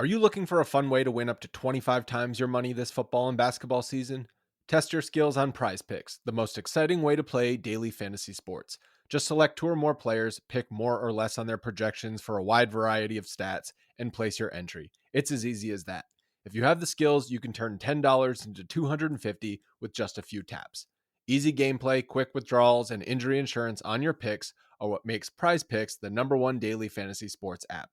Are you looking for a fun way to win up to 25 times your money this football and basketball season? Test your skills on Prize Picks, the most exciting way to play daily fantasy sports. Just select two or more players, pick more or less on their projections for a wide variety of stats, and place your entry. It's as easy as that. If you have the skills, you can turn $10 into $250 with just a few taps. Easy gameplay, quick withdrawals, and injury insurance on your picks are what makes Prize Picks the #1 daily fantasy sports app.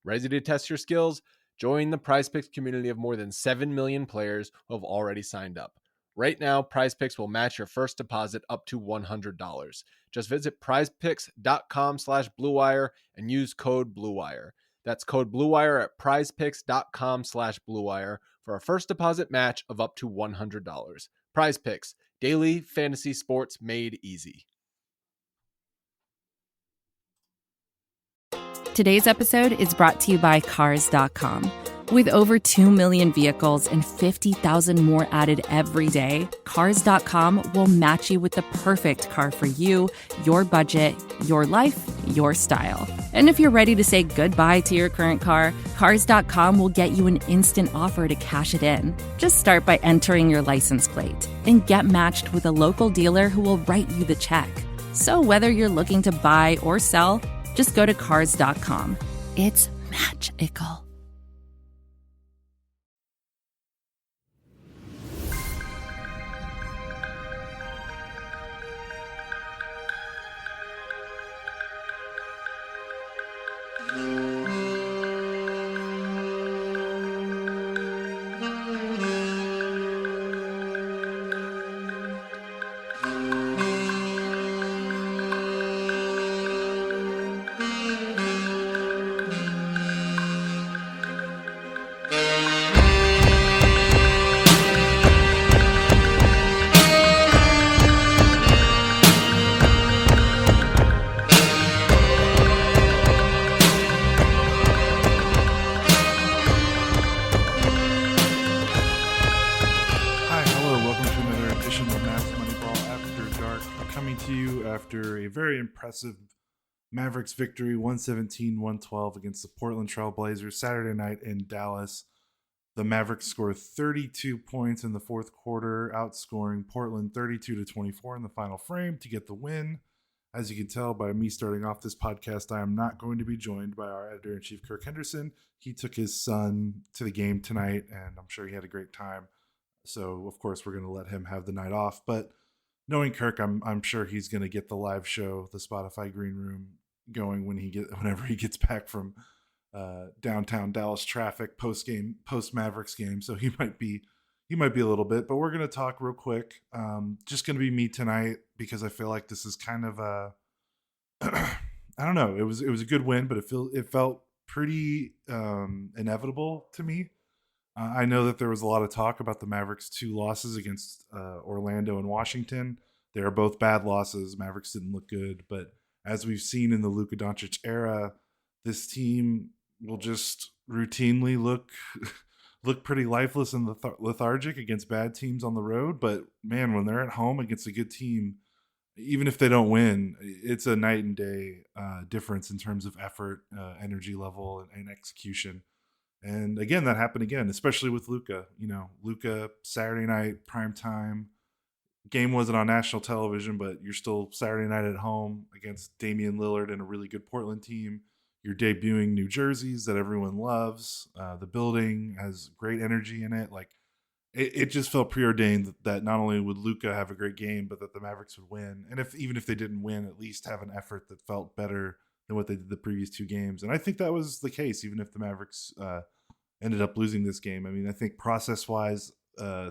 Ready to test your skills? Join the PrizePicks community of more than 7 million players who have already signed up. Right now, PrizePicks will match your first deposit up to $100. Just visit prizepicks.com/bluewire and use code BLUEWIRE. That's code BLUEWIRE at prizepicks.com/bluewire for a first deposit match of up to $100. PrizePicks, daily fantasy sports made easy. Today's episode is brought to you by Cars.com. With over 2 million vehicles and 50,000 more added every day, Cars.com will match you with the perfect car for you, your budget, your life, your style. And if you're ready to say goodbye to your current car, Cars.com will get you an instant offer to cash it in. Just start by entering your license plate and get matched with a local dealer who will write you the check. So whether you're looking to buy or sell, just go to Cars.com. It's magical. Very impressive Mavericks victory, 117-112 against the Portland Trail Blazers Saturday night in Dallas. The Mavericks scored 32 points in the fourth quarter, outscoring Portland 32-24 in the final frame to get the win. As you can tell by me starting off this podcast, I am not going to be joined by our editor-in-chief, Kirk Henderson. He took his son to the game tonight, and I'm sure he had a great time. So, of course, we're going to let him have the night off. But knowing Kirk, I'm sure he's going to get the live show, the Spotify Green Room, going whenever he gets back from downtown Dallas traffic post Mavericks game. So he might be a little bit, but we're going to talk real quick. Just going to be me tonight because I feel like this is kind of a I don't know. It was a good win, but it felt pretty inevitable to me. I know that there was a lot of talk about the Mavericks' 2 losses against Orlando and Washington. They are both bad losses. Mavericks didn't look good, but as we've seen in the Luka Doncic era, this team will just routinely look pretty lifeless and lethargic against bad teams on the road. But man, when they're at home against a good team, even if they don't win, it's a night and day difference in terms of effort, energy level, and execution. And again, that happened again, especially with Luka. Luka, Saturday night, prime time. Game wasn't on national television, but you're still Saturday night at home against Damian Lillard and a really good Portland team. You're debuting new jerseys that everyone loves. The building has great energy in it. Like it just felt preordained that not only would Luka have a great game, but that the Mavericks would win. And even if they didn't win, at least have an effort that felt better than what they did the previous 2 games. And I think that was the case, even if the Mavericks ended up losing this game. I mean, I think process-wise,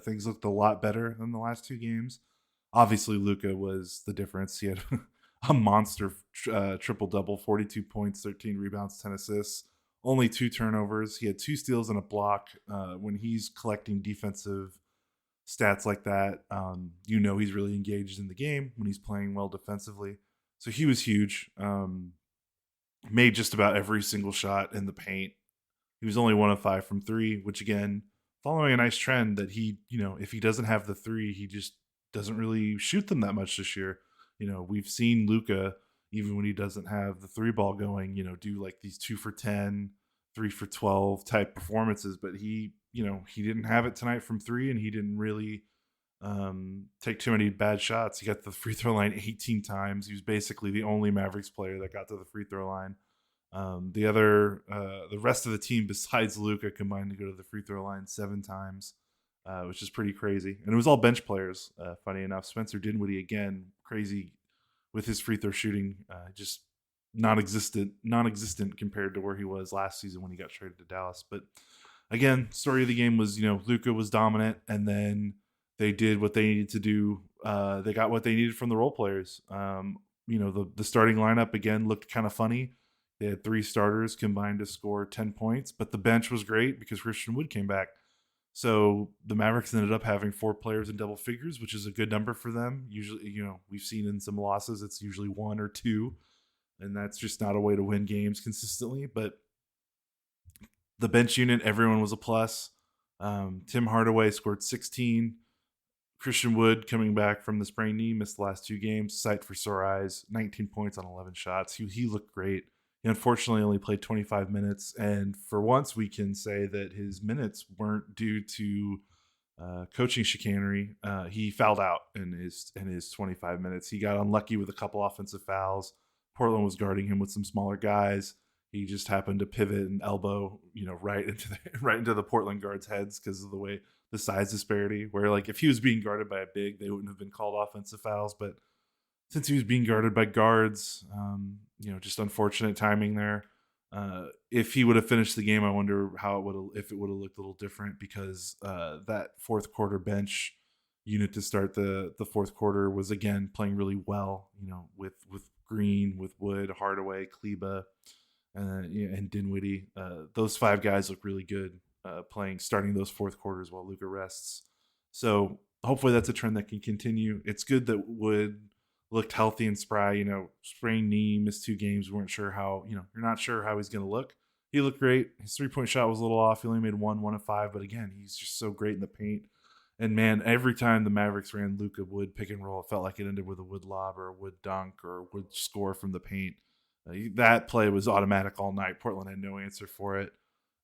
things looked a lot better than the last 2 games. Obviously, Luka was the difference. He had a monster triple-double, 42 points, 13 rebounds, 10 assists, only 2 turnovers. He had 2 steals and a block. When he's collecting defensive stats like that, he's really engaged in the game when he's playing well defensively. So he was huge. Made just about every single shot in the paint. He was only 1 of 5 from 3, which again, following a nice trend that he, if he doesn't have the 3, he just doesn't really shoot them that much this year. We've seen Luka, even when he doesn't have the 3 ball going, do like these 2 for 10, 3 for 12 type performances, but he didn't have it tonight from three, and he didn't really take too many bad shots. He got to the free throw line 18 times. He was basically the only Mavericks player that got to the free throw line. The rest of the team besides Luka combined to go to the free throw line 7 times, which is pretty crazy. And it was all bench players. Funny enough, Spencer Dinwiddie again, crazy with his free throw shooting, just non-existent compared to where he was last season when he got traded to Dallas. But again, story of the game was, Luka was dominant, and then they did what they needed to do. They got what they needed from the role players. The starting lineup again looked kind of funny. They had 3 starters combined to score 10 points, but the bench was great because Christian Wood came back. So the Mavericks ended up having 4 players in double figures, which is a good number for them. Usually, we've seen in some losses, it's usually 1 or 2, and that's just not a way to win games consistently. But the bench unit, everyone was a plus. Tim Hardaway scored 16. Christian Wood, coming back from the sprained knee, missed the last 2 games. Sight for sore eyes, 19 points on 11 shots. He looked great. He unfortunately only played 25 minutes, and for once we can say that his minutes weren't due to coaching chicanery. He fouled out in his 25 minutes. He got unlucky with a couple offensive fouls. Portland was guarding him with some smaller guys. He just happened to pivot and elbow, right into the Portland guards' heads because of the size disparity. Where like if he was being guarded by a big, they wouldn't have been called offensive fouls, but since he was being guarded by guards, just unfortunate timing there. If he would have finished the game, I wonder if it would have looked a little different, because that fourth quarter bench unit to start the fourth quarter was again playing really well. With Green, with Wood, Hardaway, Kleba, and Dinwiddie. Those 5 guys look really good starting those fourth quarters while Luka rests. So hopefully that's a trend that can continue. It's good that Wood looked healthy and spry. Sprained knee, missed 2 games. We weren't sure how, you're not sure how he's going to look. He looked great. His 3-point shot was a little off. He only made 1 of 5, but again, he's just so great in the paint. And man, every time the Mavericks ran Luka Wood pick and roll, it felt like it ended with a Wood lob or a Wood dunk or a Wood score from the paint. That play was automatic all night. Portland had no answer for it.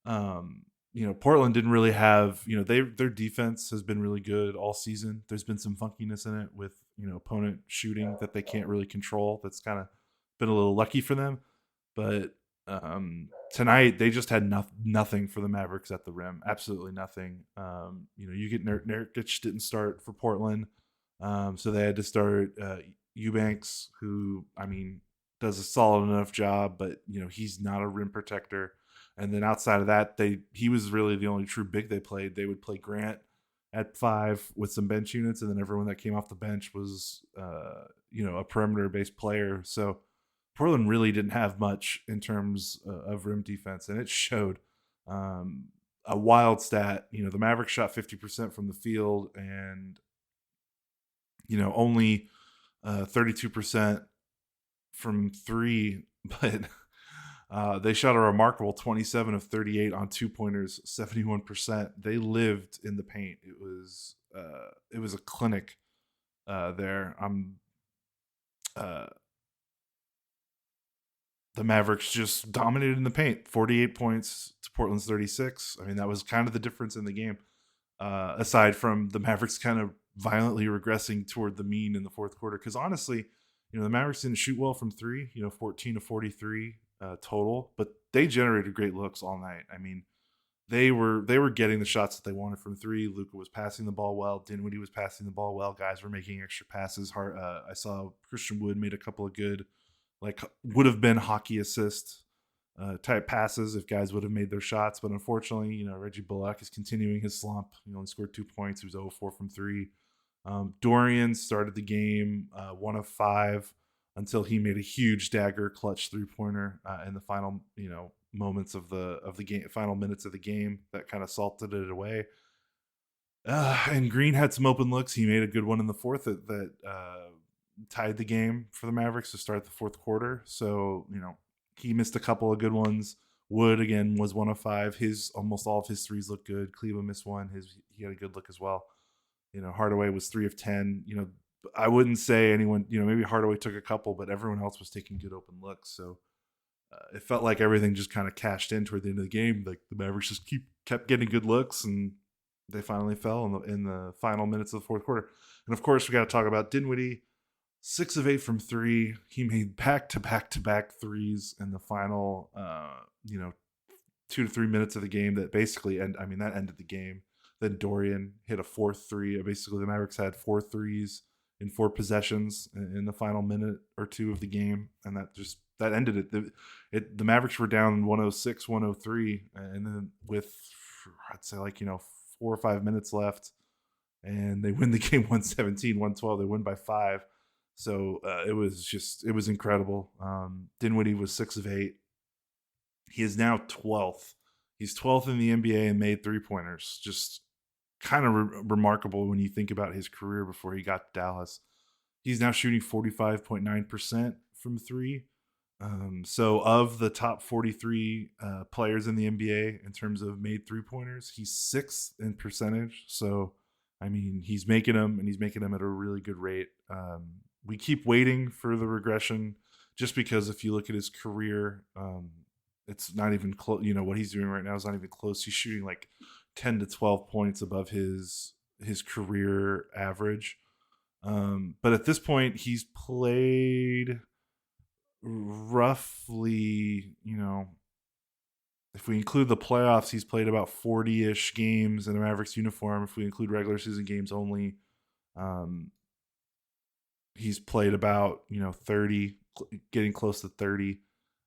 Portland didn't really have, their defense has been really good all season. There's been some funkiness in it with, opponent shooting that they can't really control. That's kind of been a little lucky for them. But tonight they just had nothing for the Mavericks at the rim. Absolutely nothing. You get Nurkic didn't start for Portland. So they had to start Eubanks, who, does a solid enough job, but, he's not a rim protector. And then outside of that, he was really the only true big they played. They would play Grant at 5 with some bench units, and then everyone that came off the bench was, a perimeter-based player. So Portland really didn't have much in terms of rim defense, and it showed. A wild stat, the Mavericks shot 50% from the field, and, only 32% from 3, but they shot a remarkable 27 of 38 on 2-pointers, 71%. They lived in the paint. It was a clinic there. The Mavericks just dominated in the paint, 48 points to Portland's 36. That was kind of the difference in the game, aside from the Mavericks kind of violently regressing toward the mean in the fourth quarter. Because honestly, the Mavericks didn't shoot well from 3, 14 to 43 total, but they generated great looks all night. They were getting the shots that they wanted from 3. Luka was passing the ball well. Dinwiddie was passing the ball well. Guys were making extra passes. I saw Christian Wood made a couple of good, would have been hockey assist type passes if guys would have made their shots. But unfortunately, Reggie Bullock is continuing his slump. He only scored 2 points. He was 0-4 from 3. Dorian started the game 1 of 5 until he made a huge dagger clutch 3-pointer in the final moments of the game, final minutes of the game, that kind of salted it away. And Green had some open looks. He made a good one in the fourth that tied the game for the Mavericks to start the fourth quarter. So he missed a couple of good ones. Wood again was 1 of 5. Almost all of his threes looked good. Kleba missed one. He had a good look as well. Hardaway was 3 of 10. I wouldn't say anyone, maybe Hardaway took a couple, but everyone else was taking good open looks. So it felt like everything just kind of cashed in toward the end of the game. Like the Mavericks just kept getting good looks, and they finally fell in the final minutes of the fourth quarter. And of course, we got to talk about Dinwiddie. 6 of 8 from 3. He made back-to-back threes in the final, 2 to 3 minutes of the game that basically that ended the game. Then Dorian hit a 4th three. Basically, the Mavericks had 4 threes in 4 possessions in the final minute or 2 of the game, and that ended it. The Mavericks were down 106, 103, and then with, I'd say, 4 or 5 minutes left, and they win the game 117, 112. They win by 5. So it was incredible. Dinwiddie was 6 of 8. He is now 12th. He's 12th in the NBA and made 3-pointers. Just kind of remarkable when you think about his career before he got to Dallas. He's now shooting 45.9% from 3. So of the top 43 players in the NBA in terms of made 3-pointers, he's 6th in percentage. So, he's making them, and he's making them at a really good rate. We keep waiting for the regression just because if you look at his career, it's not even close. What he's doing right now is not even close. He's shooting like 10 to 12 points above his career average. But at this point, he's played roughly, if we include the playoffs, he's played about 40-ish games in a Mavericks uniform. If we include regular season games only, he's played about 30, getting close to 30.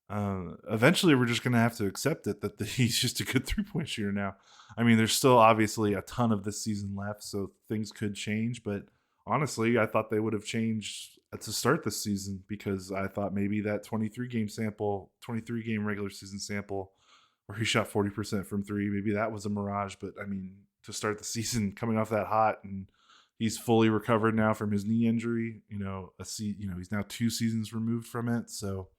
Eventually we're just going to have to accept it that he's just a good 3-point shooter now. There's still obviously a ton of this season left, so things could change, but honestly, I thought they would have changed to start this season, because I thought maybe that 23 game regular season sample where he shot 40% from 3, maybe that was a mirage. But to start the season coming off that hot, and he's fully recovered now from his knee injury, he's now 2 seasons removed from it. So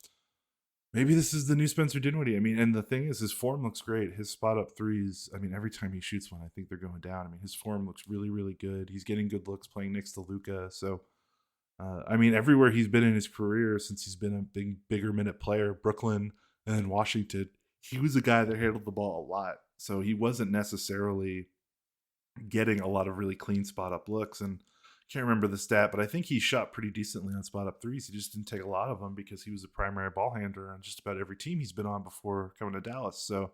maybe this is the new Spencer Dinwiddie. And the thing is, his form looks great. His spot up threes, every time he shoots one, I think they're going down. his form looks really, really good. He's getting good looks playing next to Luka. So, everywhere he's been in his career since he's been a bigger minute player, Brooklyn and then Washington, he was a guy that handled the ball a lot. So he wasn't necessarily getting a lot of really clean spot up looks. And I can't remember the stat, but I think he shot pretty decently on spot up threes. He just didn't take a lot of them because he was a primary ball handler on just about every team he's been on before coming to Dallas. So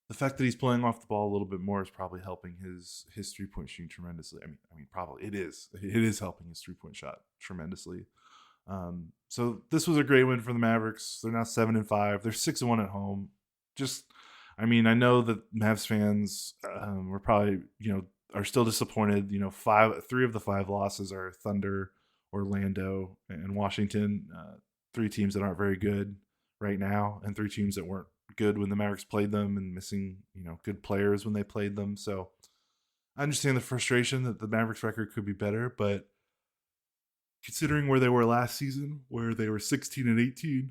the fact that he's playing off the ball a little bit more is probably helping his 3-point shooting tremendously. Probably it is. It is helping his 3-point shot tremendously. So this was a great win for the Mavericks. They're now 7-5. They're 6-1 at home. I know that Mavs fans were probably, are still disappointed. 3 of the 5 losses are Thunder, Orlando, and Washington. 3 teams that aren't very good right now, and 3 teams that weren't good when the Mavericks played them, and missing, good players when they played them. So I understand the frustration that the Mavericks record could be better, but considering where they were last season, where they were 16-18,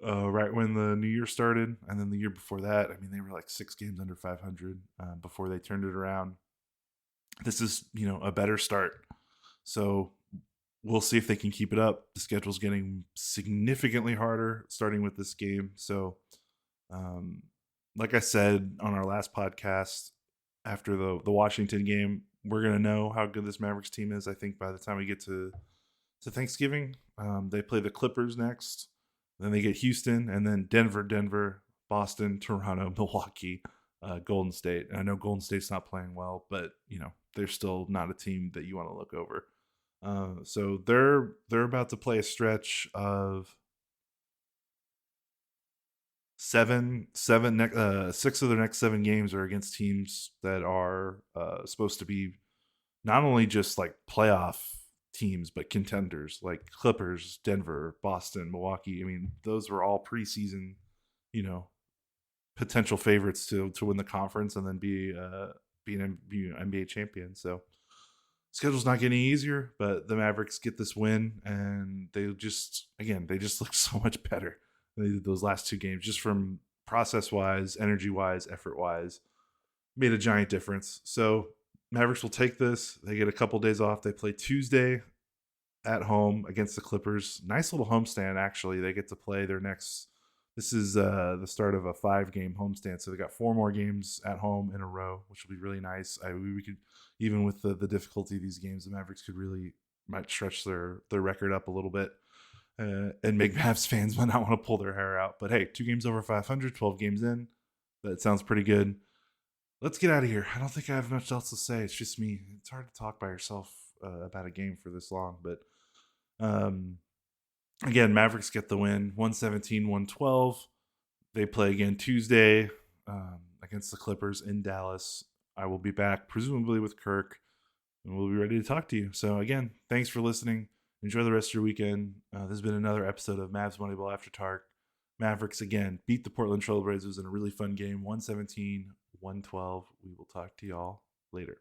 right when the new year started, and then the year before that, they were like 6 games under 500 before they turned it around. This is, a better start. So we'll see if they can keep it up. The schedule's getting significantly harder starting with this game. So, like I said on our last podcast, after the Washington game, we're going to know how good this Mavericks team is, I think, by the time we get to Thanksgiving. They play the Clippers next. Then they get Houston, and then Denver, Boston, Toronto, Milwaukee, Golden State. And I know Golden State's not playing well, but, they're still not a team that you want to look over. So they're about to play a stretch of 6 of their next 7 games are against teams that are supposed to be not only just like playoff teams, but contenders, like Clippers, Denver, Boston, Milwaukee. Those were all preseason, potential favorites to win the conference and then be an NBA champion. So schedule's not getting easier, but the Mavericks get this win, and they just look so much better than they did those last 2 games, just from process-wise, energy-wise, effort-wise. Made a giant difference. So Mavericks will take this. They get a couple days off. They play Tuesday at home against the Clippers. Nice little homestand, actually. They get to play their next This is the start of a 5-game homestand, so they got 4 more games at home in a row, which will be really nice. We could, even with the difficulty of these games, the Mavericks might stretch their record up a little bit, and make Mavs fans might not want to pull their hair out. But hey, 2 games over 500, 12 games in, that sounds pretty good. Let's get out of here. I don't think I have much else to say. It's just me. It's hard to talk by yourself about a game for this long, but again, Mavericks get the win, 117-112. They play again Tuesday against the Clippers in Dallas. I will be back, presumably with Kirk, and we'll be ready to talk to you. So again, thanks for listening. Enjoy the rest of your weekend. This has been another episode of Mavs Moneyball After Dark. Mavericks, again, beat the Portland Trail Blazers in a really fun game, 117-112. We will talk to y'all later.